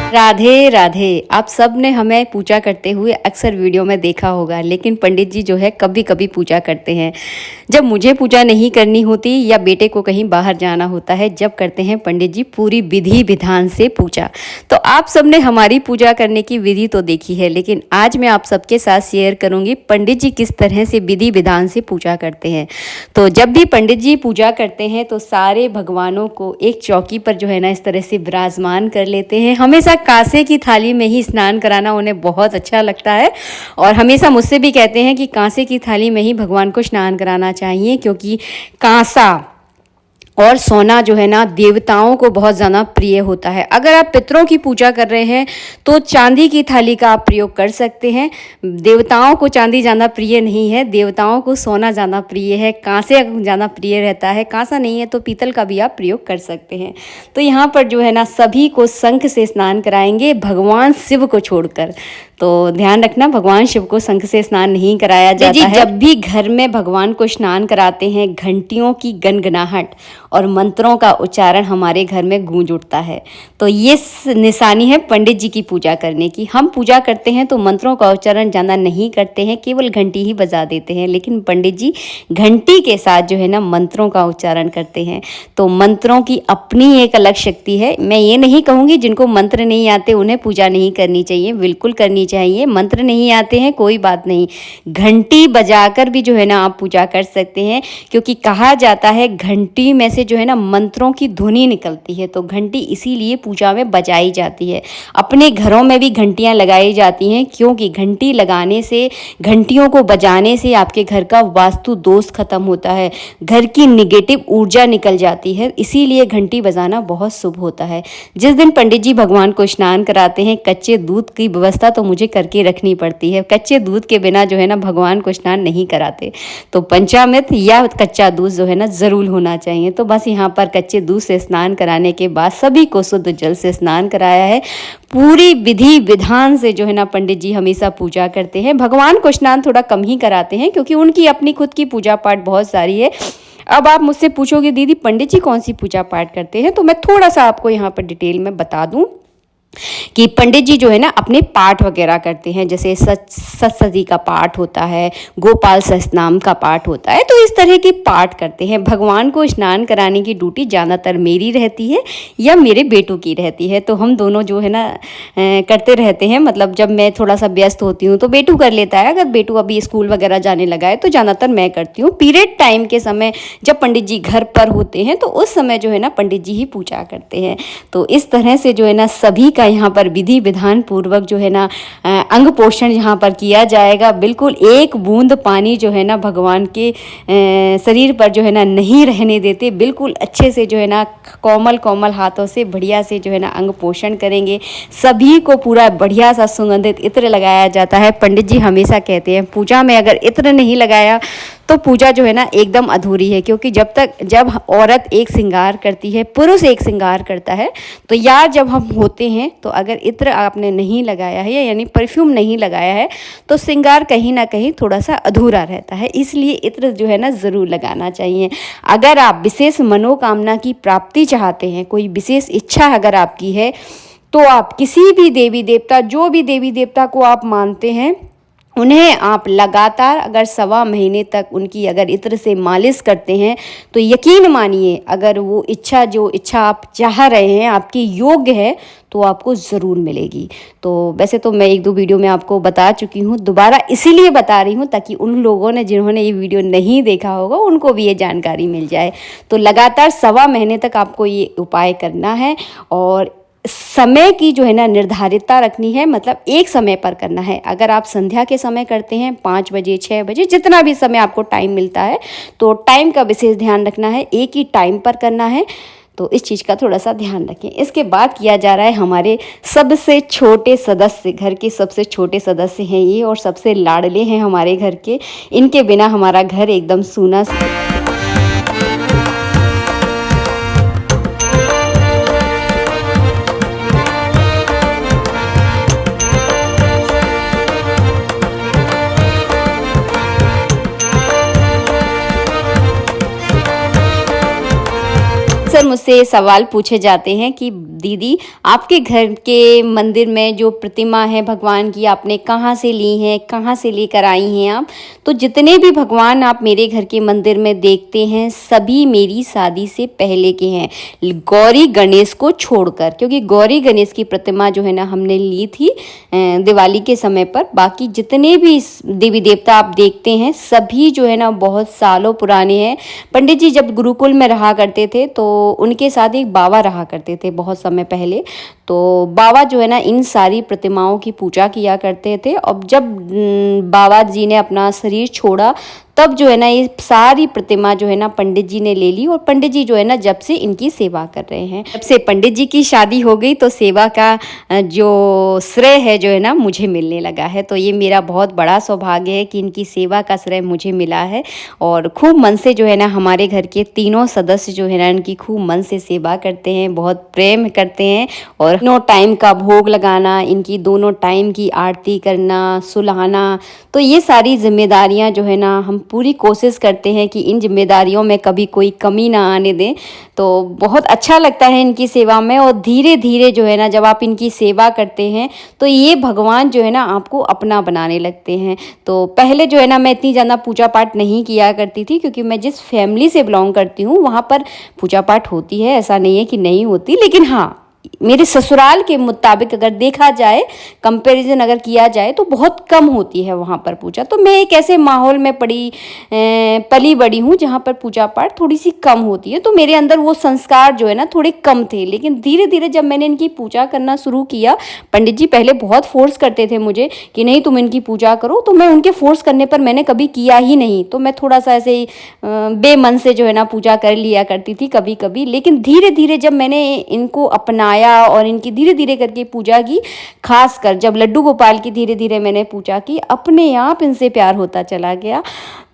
राधे राधे। आप सब ने हमें पूजा करते हुए अक्सर वीडियो में देखा होगा, लेकिन पंडित जी जो है कभी कभी पूजा करते हैं। जब मुझे पूजा नहीं करनी होती या बेटे को कहीं बाहर जाना होता है, जब करते हैं पंडित जी पूरी विधि विधान से पूजा। तो आप सब ने हमारी पूजा करने की विधि तो देखी है, लेकिन आज मैं आप सबके साथ शेयर करूंगी पंडित जी किस तरह से विधि विधान से पूजा करते हैं। तो जब भी पंडित जी पूजा करते हैं तो सारे भगवानों को एक चौकी पर जो है ना इस तरह से विराजमान कर लेते हैं। हमेशा कांसे की थाली में ही स्नान कराना उन्हें बहुत अच्छा लगता है, और हमेशा मुझसे भी कहते हैं कि कांसे की थाली में ही भगवान को स्नान कराना चाहिए, क्योंकि कांसा और सोना जो है ना देवताओं को बहुत ज़्यादा प्रिय होता है। अगर आप पितरों की पूजा कर रहे हैं तो चांदी की थाली का आप प्रयोग कर सकते हैं। देवताओं को चांदी ज़्यादा प्रिय नहीं है, देवताओं को सोना ज़्यादा प्रिय है, कांसे ज़्यादा प्रिय रहता है। कांसा नहीं है तो पीतल का भी आप प्रयोग कर सकते हैं। तो यहाँ पर जो है ना सभी को शंख से स्नान कराएंगे, भगवान शिव को छोड़कर। तो ध्यान रखना, भगवान शिव को शंख से स्नान नहीं कराया जाता है। जब भी घर में भगवान को स्नान कराते हैं, घंटियों की गनगनाहट और मंत्रों का उच्चारण हमारे घर में गूंज उठता है। तो ये निशानी है पंडित जी की पूजा करने की। हम पूजा करते हैं तो मंत्रों का उच्चारण ज़्यादा नहीं करते हैं, केवल घंटी ही बजा देते हैं, लेकिन पंडित जी घंटी के साथ जो है ना मंत्रों का उच्चारण करते हैं। तो मंत्रों की अपनी एक अलग शक्ति है। मैं ये नहीं कहूँगी जिनको मंत्र नहीं आते उन्हें पूजा नहीं करनी चाहिए, बिल्कुल करनी चाहिए। मंत्र नहीं आते हैं कोई बात नहीं, घंटी बजाकर भी जो है ना आप पूजा कर सकते हैं, क्योंकि कहा जाता है घंटी में से जो है ना मंत्रों की ध्वनि निकलती है। तो घंटी इसीलिए पूजा में बजाई जाती है। अपने घरों में भी घंटियां लगाई जाती हैं, क्योंकि घंटी लगाने से, घंटियों को बजाने से आपके घर का वास्तु दोष खत्म होता है, घर की निगेटिव ऊर्जा निकल जाती है। इसीलिए घंटी बजाना बहुत शुभ होता है। जिस दिन पंडित जी भगवान को स्नान कराते हैं, कच्चे दूध की व्यवस्था तो मुझे करके रखनी पड़ती है। कच्चे दूध के बिना जो है ना भगवान को स्नान नहीं कराते। तो पंचामृत या कच्चा दूध जो है ना जरूर होना चाहिए। तो बस यहाँ पर कच्चे दूध से स्नान कराने के बाद सभी को शुद्ध जल से स्नान कराया है। पूरी विधि विधान से जो है ना पंडित जी हमेशा पूजा करते हैं। भगवान को स्नान थोड़ा कम ही कराते हैं, क्योंकि उनकी अपनी खुद की पूजा पाठ बहुत सारी है। अब आप मुझसे पूछोगे दीदी पंडित जी कौन सी पूजा पाठ करते हैं, तो मैं थोड़ा सा आपको यहाँ पर डिटेल में बता दूं कि पंडित जी जो है ना अपने पाठ वगैरह करते हैं। जैसे सप्तशती का पाठ होता है, गोपाल सहस्त्रनाम का पाठ होता है, तो इस तरह के पाठ करते हैं। भगवान को स्नान कराने की ड्यूटी ज़्यादातर मेरी रहती है या मेरे बेटू की रहती है। तो हम दोनों जो है ना करते रहते हैं। मतलब जब मैं थोड़ा सा व्यस्त होती हूँ तो बेटू कर लेता है, अगर बेटू अभी स्कूल वगैरह जाने लगा है तो ज़्यादातर मैं करती हूँ। पीरियड टाइम के समय जब पंडित जी घर पर होते हैं तो उस समय जो है ना पंडित जी ही पूजा करते हैं। तो इस तरह से जो है ना सभी का यहाँ पर विधि विधान पूर्वक जो है ना अंग पोषण यहाँ पर किया जाएगा। बिल्कुल एक बूंद पानी जो है ना भगवान के शरीर पर जो है ना नहीं रहने देते। बिल्कुल अच्छे से जो है ना कोमल कोमल हाथों से बढ़िया से जो है ना अंग पोषण करेंगे। सभी को पूरा बढ़िया सा सुगंधित इत्र लगाया जाता है। पंडित जी हमेशा कहते हैं पूजा में अगर इत्र नहीं लगाया तो पूजा जो है ना एकदम अधूरी है, क्योंकि जब औरत एक श्रृंगार करती है, पुरुष एक श्रृंगार करता है, तो या जब हम होते हैं तो अगर इत्र आपने नहीं लगाया है यानी परफ्यूम नहीं लगाया है तो श्रृंगार कहीं ना कहीं थोड़ा सा अधूरा रहता है। इसलिए इत्र जो है ना ज़रूर लगाना चाहिए। अगर आप विशेष मनोकामना की प्राप्ति चाहते हैं, कोई विशेष इच्छा अगर आपकी है, तो आप किसी भी देवी देवता, जो भी देवी देवता को आप मानते हैं, उन्हें आप लगातार अगर 1.25 महीने तक उनकी अगर इत्र से मालिश करते हैं तो यकीन मानिए अगर वो जो इच्छा आप चाह रहे हैं आपकी योग्य है तो आपको ज़रूर मिलेगी। तो वैसे तो मैं 1-2 वीडियो में आपको बता चुकी हूँ, दोबारा इसीलिए बता रही हूँ ताकि उन लोगों ने जिन्होंने ये वीडियो नहीं देखा होगा उनको भी ये जानकारी मिल जाए। तो लगातार 1.25 महीने तक आपको ये उपाय करना है, और समय की जो है ना निर्धारितता रखनी है, मतलब एक समय पर करना है। अगर आप संध्या के समय करते हैं 5 बजे 6 बजे जितना भी समय आपको टाइम मिलता है, तो टाइम का विशेष ध्यान रखना है, एक ही टाइम पर करना है। तो इस चीज़ का थोड़ा सा ध्यान रखें। इसके बाद किया जा रहा है हमारे सबसे छोटे सदस्य, घर के सबसे छोटे सदस्य हैं ये, और सबसे लाडले हैं हमारे घर के। इनके बिना हमारा घर एकदम सूना अक्सर मुझसे मुझसे सवाल पूछे जाते हैं कि दीदी आपके घर के मंदिर में जो प्रतिमा है भगवान की आपने कहाँ से ली है, कहाँ से लेकर आई हैं आप? तो जितने भी भगवान आप मेरे घर के मंदिर में देखते हैं सभी मेरी शादी से पहले के हैं, गौरी गणेश को छोड़कर, क्योंकि गौरी गणेश की प्रतिमा जो है ना हमने ली थी दिवाली के समय पर। बाकी जितने भी देवी देवता आप देखते हैं सभी जो है ना बहुत सालों पुराने हैं। पंडित जी जब गुरुकुल में रहा करते थे तो उनके साथ एक बाबा रहा करते थे बहुत समय पहले। तो बाबा जो है ना इन सारी प्रतिमाओं की पूजा किया करते थे। अब जब बाबा जी ने अपना शरीर छोड़ा तब जो है ना ये सारी प्रतिमा जो है ना पंडित जी ने ले ली, और पंडित जी जो है ना जब से इनकी सेवा कर रहे हैं। जब से पंडित जी की शादी हो गई तो सेवा का जो श्रेय है जो है ना मुझे मिलने लगा है। तो ये मेरा बहुत बड़ा सौभाग्य है कि इनकी सेवा का श्रेय मुझे मिला है। और खूब मन से जो है ना हमारे घर के तीनों सदस्य जो है ना इनकी खूब मन से सेवा करते हैं, बहुत प्रेम करते हैं। और दोनों टाइम का भोग लगाना, इनकी दोनों टाइम की आरती करना, सुलाना, तो ये सारी जिम्मेदारियां जो है ना हम पूरी कोशिश करते हैं कि इन जिम्मेदारियों में कभी कोई कमी ना आने दें। तो बहुत अच्छा लगता है इनकी सेवा में। और धीरे धीरे जो है ना जब आप इनकी सेवा करते हैं तो ये भगवान जो है ना आपको अपना बनाने लगते हैं। तो पहले जो है ना मैं इतनी ज़्यादा पूजा पाठ नहीं किया करती थी, क्योंकि मैं जिस फैमिली से बिलोंग करती हूँ वहाँ पर पूजा पाठ होती है, ऐसा नहीं है कि नहीं होती। लेकिन हाँ, मेरे ससुराल के मुताबिक अगर देखा जाए, कंपैरिजन अगर किया जाए तो बहुत कम होती है वहाँ पर पूजा। तो मैं एक ऐसे माहौल में पली बड़ी हूँ जहाँ पर पूजा पाठ थोड़ी सी कम होती है। तो मेरे अंदर वो संस्कार जो है ना थोड़े कम थे। लेकिन धीरे धीरे जब मैंने इनकी पूजा करना शुरू किया, पंडित जी पहले बहुत फोर्स करते थे मुझे कि नहीं तुम इनकी पूजा करो, तो मैं उनके फोर्स करने पर मैंने कभी किया ही नहीं। तो मैं थोड़ा सा ऐसे ही बेमन से जो है ना पूजा कर लिया करती थी कभी कभी। लेकिन धीरे धीरे जब मैंने इनको अपनाया और इनकी धीरे धीरे करके पूजा की, खासकर जब लड्डू गोपाल की धीरे धीरे मैंने पूजा की, अपने आप इनसे प्यार होता चला गया।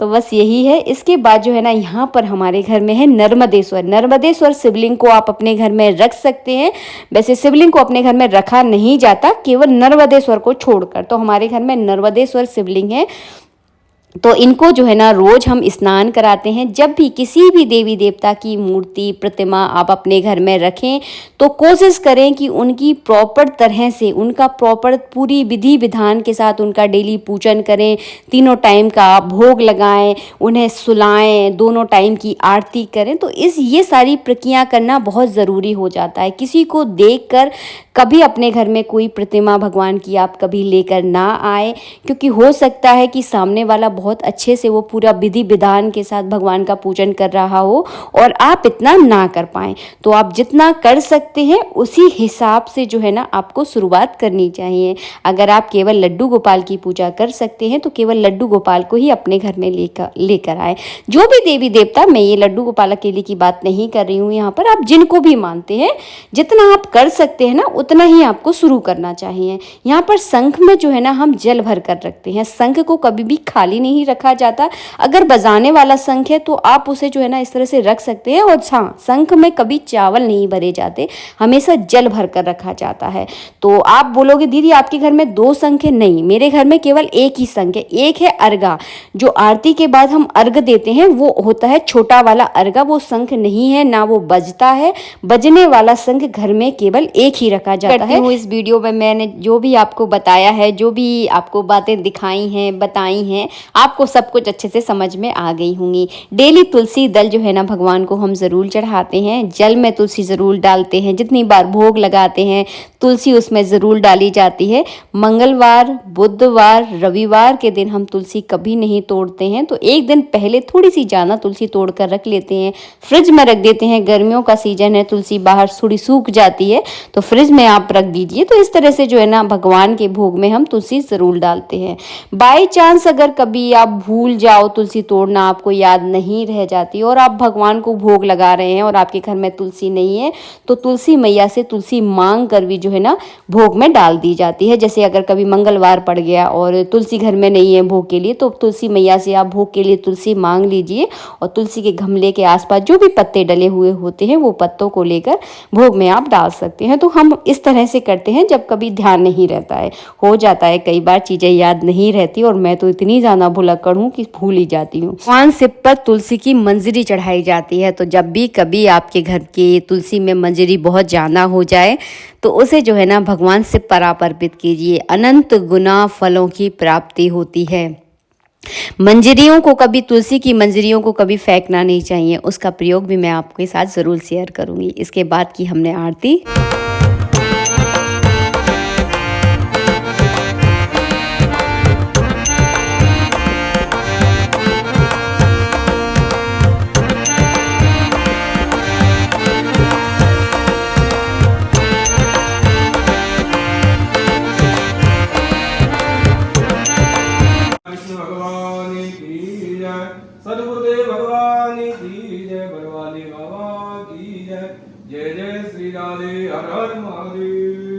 तो बस यही है। इसके बाद जो है ना यहाँ पर हमारे घर में है नर्मदेश्वर। नर्मदेश्वर शिवलिंग को आप अपने घर में रख सकते हैं। वैसे शिवलिंग को अपने घर में रखा नहीं जाता, केवल नर्मदेश्वर को छोड़कर। तो हमारे घर में नर्मदेश्वर शिवलिंग है। तो इनको जो है ना रोज़ हम स्नान कराते हैं। जब भी किसी भी देवी देवता की मूर्ति प्रतिमा आप अपने घर में रखें तो कोशिश करें कि उनकी प्रॉपर तरह से, उनका प्रॉपर पूरी विधि विधान के साथ उनका डेली पूजन करें, तीनों टाइम का भोग लगाएं, उन्हें सुलाएं, दोनों टाइम की आरती करें। तो ये सारी प्रक्रिया करना बहुत ज़रूरी हो जाता है। किसी को देखकर कभी अपने घर में कोई प्रतिमा भगवान की आप कभी लेकर ना आए, क्योंकि हो सकता है कि सामने वाला बहुत अच्छे से वो पूरा विधि विधान के साथ भगवान का पूजन कर रहा हो और आप इतना ना कर पाएँ। तो आप जितना कर सकते हैं उसी हिसाब से जो है ना आपको शुरुआत करनी चाहिए। अगर आप केवल लड्डू गोपाल की पूजा कर सकते हैं तो केवल लड्डू गोपाल को ही अपने घर में लेकर आए। जो भी देवी देवता, मैं ये लड्डू गोपाल अकेले की बात नहीं कर रही हूँ यहाँ पर, आप जिनको भी मानते हैं जितना आप कर सकते हैं ना उतना ही आपको शुरू करना चाहिए। यहाँ पर शंख में जो है ना हम जल भर कर रखते हैं। शंख को कभी भी खाली नहीं रखा जाता। अगर बजाने वाला शंख है तो आप उसे जो है ना इस तरह से रख सकते हैं। और हाँ, शंख में कभी चावल नहीं भरे जाते, हमेशा जल भर कर रखा जाता है। तो आप बोलोगे दीदी आपके घर में 2 शंख है? नहीं, मेरे घर में केवल एक ही शंख है। एक है अर्घा, जो आरती के बाद हम अर्घ देते हैं, वो होता है छोटा वाला अर्घा। वो शंख नहीं है, ना वो बजता है। बजने वाला शंख घर में केवल एक ही रखा जाता है। इस वीडियो में मैंने जो भी आपको बताया है, जो भी आपको बातें दिखाई हैं, बताई हैं, आपको सब कुछ अच्छे से समझ में आ गई होंगी। डेली तुलसी दल जो है ना भगवान को हम ज़रूर चढ़ाते हैं। जल में तुलसी ज़रूर डालते हैं। जितनी बार भोग लगाते हैं तुलसी उसमें ज़रूर डाली जाती है। मंगलवार, बुधवार, रविवार के दिन हम तुलसी कभी नहीं तोड़ते हैं। तो एक दिन पहले थोड़ी सी ज़्यादा तुलसी तोड़ कर रख लेते हैं, फ्रिज में रख देते हैं। गर्मियों का सीजन है, तुलसी बाहर थोड़ी सूख जाती है तो फ्रिज में आप रख दीजिए। तो इस तरह से जो है ना भगवान के भोग में हम तुलसी ज़रूर डालते हैं। बाई चांस अगर कभी आप भूल जाओ तुलसी तोड़ना, आपको याद नहीं रह जाती और आप भगवान को भोग लगा रहे हैं और आपके घर में तुलसी नहीं है, तो तुलसी मैया से तुलसी मांग कर भी जो है ना भोग में डाल दी जाती है। जैसे अगर कभी मंगलवार पड़ गया और तुलसी घर में नहीं है भोग के लिए, तो तुलसी मैया से आप भोग के लिए तुलसी मांग लीजिए और तुलसी के गमले के आसपास जो भी पत्ते डले हुए होते हैं वो पत्तों को लेकर भोग में आप डाल सकते हैं। तो हम इस तरह से करते हैं जब कभी ध्यान नहीं रहता है। हो जाता है कई बार चीज़ें याद नहीं रहती और मैं तो इतनी ज़्यादा भुलक्कड़ हूँ कि भूल ही जाती हूँ। भगवान शिव पर तुलसी की मंजरी चढ़ाई जाती है, तो जब भी कभी आपके घर की तुलसी में मंजरी बहुत ज़्यादा हो जाए तो उसे जो है ना भगवान शिव पर आप अर्पित कीजिए, अनंत गुना फलों की प्राप्ति होती है। मंजरियों को कभी, तुलसी की मंजरियों को कभी फेंकना नहीं चाहिए, उसका प्रयोग भी मैं आपके साथ ज़रूर शेयर करूँगी। इसके बाद की हमने आरती। विष्णु भगवान की जय, सदगुरुदेव भगवान की जय, बरवाली बाबा की जय। जय जय श्री राधे, हर हर महादेव।